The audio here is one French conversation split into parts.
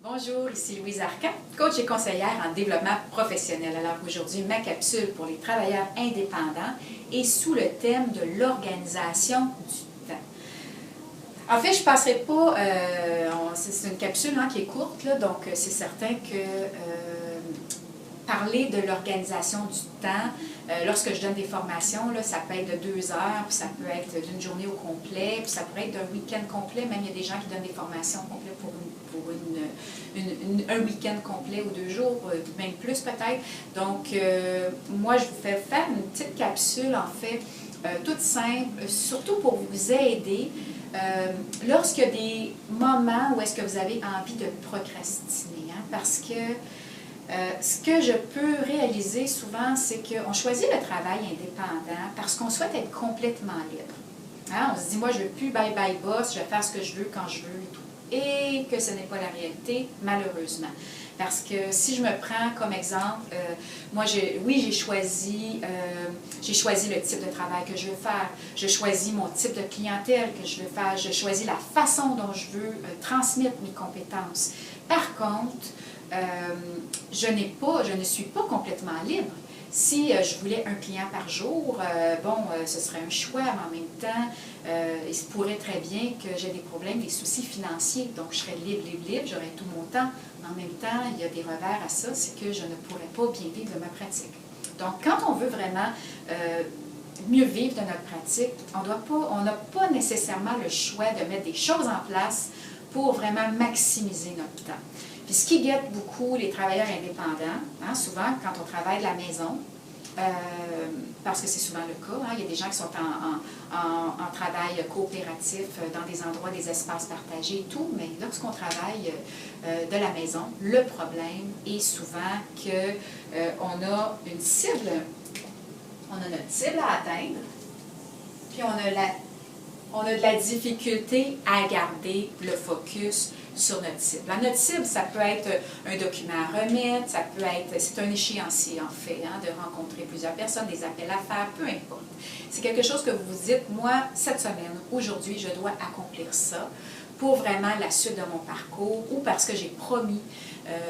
Bonjour, ici Louise Arcan, coach et conseillère en développement professionnel. Alors aujourd'hui, ma capsule pour les travailleurs indépendants est sous le thème de l'organisation du temps. En fait, je ne passerai pas, c'est une capsule qui est courte, là, donc c'est certain que parler de l'organisation du temps, lorsque je donne des formations, là, ça peut être de 2 heures, puis ça peut être d'une journée au complet, puis ça pourrait être d'un week-end complet. Même il y a des gens qui donnent des formations complètes pour un week-end complet ou 2 jours, même plus peut-être. Donc, moi, je vous fais faire une petite capsule, en fait, toute simple, surtout pour vous aider lorsqu'il y a des moments où est-ce que vous avez envie de procrastiner, parce que ce que je peux réaliser souvent, c'est qu'on choisit le travail indépendant parce qu'on souhaite être complètement libre. On se dit, moi, je ne veux plus bye-bye boss, je vais faire ce que je veux quand je veux et tout. Et que ce n'est pas la réalité, malheureusement. Parce que si je me prends comme exemple, moi, j'ai choisi le type de travail que je veux faire, je choisis mon type de clientèle que je veux faire, je choisis la façon dont je veux transmettre mes compétences. Par contre, je ne suis pas complètement libre. Si je voulais un client par jour, ce serait un choix, mais en même temps, il se pourrait très bien que j'ai des problèmes, des soucis financiers. Donc, je serais libre, j'aurais tout mon temps. En même temps, il y a des revers à ça, c'est que je ne pourrais pas bien vivre de ma pratique. Donc, quand on veut vraiment mieux vivre de notre pratique, on n'a pas nécessairement le choix de mettre des choses en place pour vraiment maximiser notre temps. Puis ce qui guette beaucoup les travailleurs indépendants, souvent quand on travaille de la maison, parce que c'est souvent le cas, il y a des gens qui sont en travail coopératif dans des endroits, des espaces partagés et tout, mais lorsqu'on travaille de la maison, le problème est souvent qu'on a une cible, on a notre cible à atteindre, puis on a de la difficulté à garder le focus sur notre cible. Notre cible, ça peut être un document à remettre, ça peut être, c'est un échéancier en fait, de rencontrer plusieurs personnes, des appels à faire, peu importe. C'est quelque chose que vous vous dites, moi, cette semaine, aujourd'hui, je dois accomplir ça pour vraiment la suite de mon parcours ou parce que j'ai promis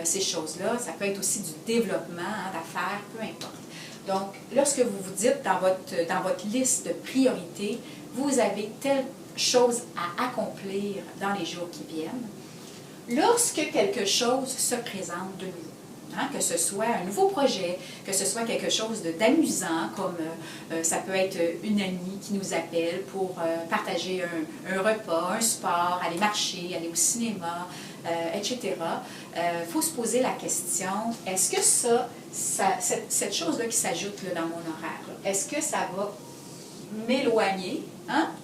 ces choses-là. Ça peut être aussi du développement d'affaires, peu importe. Donc, lorsque vous vous dites dans votre liste de priorités, vous avez telle chose à accomplir dans les jours qui viennent, lorsque quelque chose se présente de nouveau, que ce soit un nouveau projet, que ce soit quelque chose d'amusant, comme ça peut être une amie qui nous appelle pour partager un repas, un sport, aller marcher, aller au cinéma, etc. Il faut se poser la question, est-ce que cette chose-là qui s'ajoute dans mon horaire, est-ce que ça va m'éloigner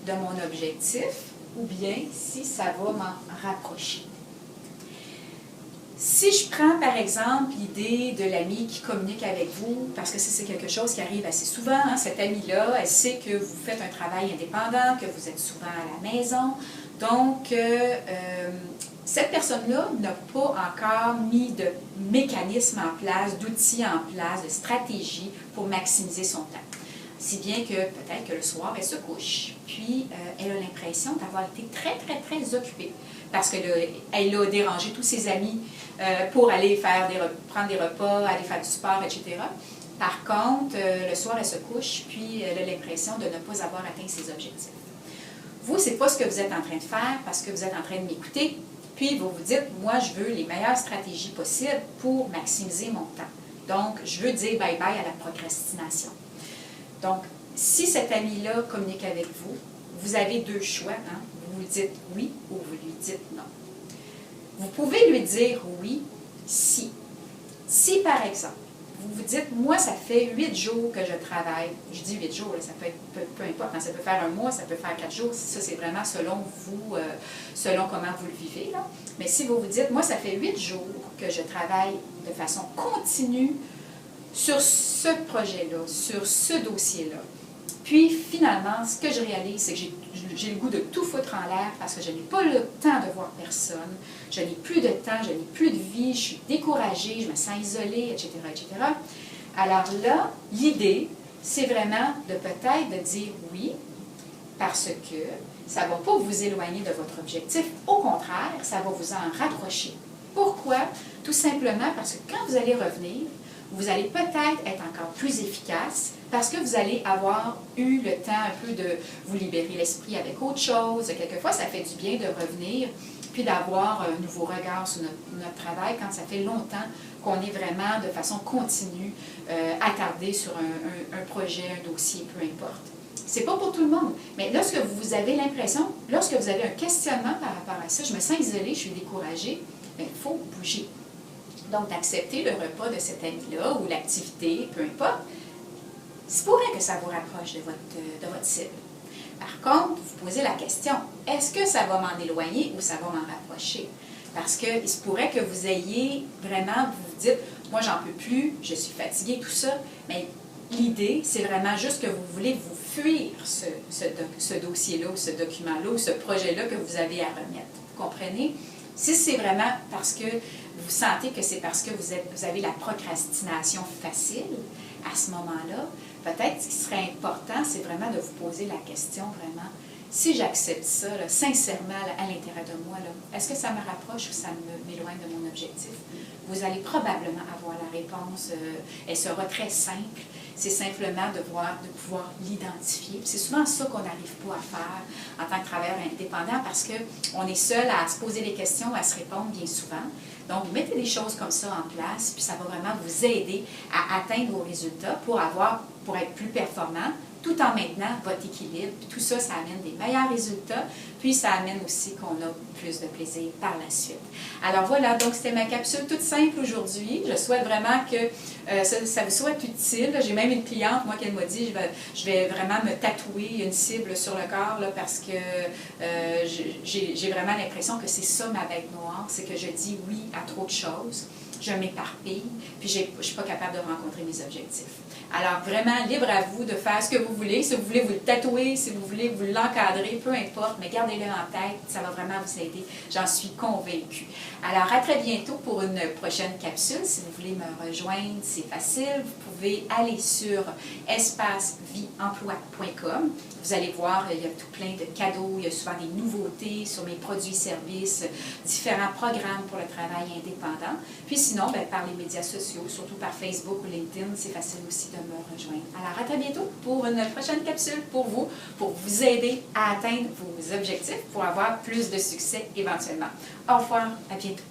de mon objectif ou bien si ça va m'en rapprocher? Si je prends par exemple l'idée de l'amie qui communique avec vous, parce que c'est quelque chose qui arrive assez souvent, cette amie-là, elle sait que vous faites un travail indépendant, que vous êtes souvent à la maison, donc cette personne-là n'a pas encore mis de mécanisme en place, d'outils en place, de stratégie pour maximiser son temps. Si bien que peut-être que le soir, elle se couche, puis elle a l'impression d'avoir été très, très, très occupée. Parce qu'elle a dérangé tous ses amis pour aller prendre des repas, aller faire du sport, etc. Par contre, le soir, elle se couche, puis elle a l'impression de ne pas avoir atteint ses objectifs. Vous, ce n'est pas ce que vous êtes en train de faire parce que vous êtes en train de m'écouter, puis vous vous dites, moi, je veux les meilleures stratégies possibles pour maximiser mon temps. Donc, je veux dire bye-bye à la procrastination. Donc, si cet ami-là communique avec vous, vous avez 2 choix. Vous lui dites oui ou vous lui dites non. Vous pouvez lui dire oui si. Si, par exemple, vous vous dites, moi, ça fait 8 jours que je travaille. Je dis 8 jours, là, ça peut être peu importe. Ça peut faire un mois, ça peut faire 4 jours. Ça, c'est vraiment selon vous, selon comment vous le vivez. Là. Mais si vous vous dites, moi, ça fait 8 jours que je travaille de façon continue sur ce projet-là, sur ce dossier-là. Puis, finalement, ce que je réalise, c'est que j'ai le goût de tout foutre en l'air parce que je n'ai pas le temps de voir personne, je n'ai plus de temps, je n'ai plus de vie, je suis découragée, je me sens isolée, etc., etc. Alors là, l'idée, c'est vraiment de peut-être de dire oui, parce que ça ne va pas vous éloigner de votre objectif. Au contraire, ça va vous en rapprocher. Pourquoi? Tout simplement parce que quand vous allez revenir, vous allez peut-être être encore plus efficace parce que vous allez avoir eu le temps un peu de vous libérer l'esprit avec autre chose. Quelquefois, ça fait du bien de revenir puis d'avoir un nouveau regard sur notre travail quand ça fait longtemps qu'on est vraiment de façon continue attardé sur un projet, un dossier, peu importe. C'est pas pour tout le monde, mais lorsque vous avez l'impression, lorsque vous avez un questionnement par rapport à ça, je me sens isolée, je suis découragée, il faut bouger. Donc, d'accepter le repas de cet ami-là ou l'activité, peu importe, c'est pourrait que ça vous rapproche de votre cible. Par contre, vous posez la question, est-ce que ça va m'en éloigner ou ça va m'en rapprocher? Parce qu'il se pourrait que vous ayez vraiment, vous vous dites, moi j'en peux plus, je suis fatiguée, tout ça, mais l'idée, c'est vraiment juste que vous voulez vous fuir ce dossier-là ou ce document-là ou ce projet-là que vous avez à remettre. Vous comprenez? Si c'est vraiment parce que vous sentez que c'est parce que vous avez la procrastination facile à ce moment-là, peut-être ce qui serait important, c'est vraiment de vous poser la question vraiment, si j'accepte ça, là, sincèrement, là, à l'intérieur de moi, est-ce que ça me rapproche ou ça m'éloigne de mon objectif? Vous allez probablement avoir la réponse. Elle sera très simple. C'est simplement de pouvoir l'identifier. C'est souvent ça qu'on n'arrive pas à faire en tant que travailleur indépendant parce qu'on est seul à se poser des questions, à se répondre bien souvent. Donc, vous mettez des choses comme ça en place, puis ça va vraiment vous aider à atteindre vos résultats pour être plus performant, tout en maintenant votre équilibre. Puis tout ça, ça amène des meilleurs résultats, puis ça amène aussi qu'on a plus de plaisir par la suite. Alors voilà, donc c'était ma capsule toute simple aujourd'hui. Je souhaite vraiment que ça vous soit utile. J'ai même une cliente, moi, qui m'a dit, je vais vraiment me tatouer une cible sur le corps là, parce que j'ai vraiment l'impression que c'est ça ma bête noire, c'est que je dis oui à trop de choses. Je m'éparpille, puis je ne suis pas capable de rencontrer mes objectifs. Alors, vraiment, libre à vous de faire ce que vous voulez. Si vous voulez vous le tatouer, si vous voulez vous l'encadrer, peu importe, mais gardez-le en tête, ça va vraiment vous aider. J'en suis convaincue. Alors, à très bientôt pour une prochaine capsule. Si vous voulez me rejoindre, c'est facile. Vous pouvez aller sur espacevieemploi.com. Vous allez voir, il y a tout plein de cadeaux, il y a souvent des nouveautés sur mes produits, services, différents programmes pour le travail indépendant. Puis sinon, par les médias sociaux, surtout par Facebook ou LinkedIn, c'est facile aussi de me rejoindre. Alors, à très bientôt pour une prochaine capsule pour vous aider à atteindre vos objectifs, pour avoir plus de succès éventuellement. Au revoir, à bientôt.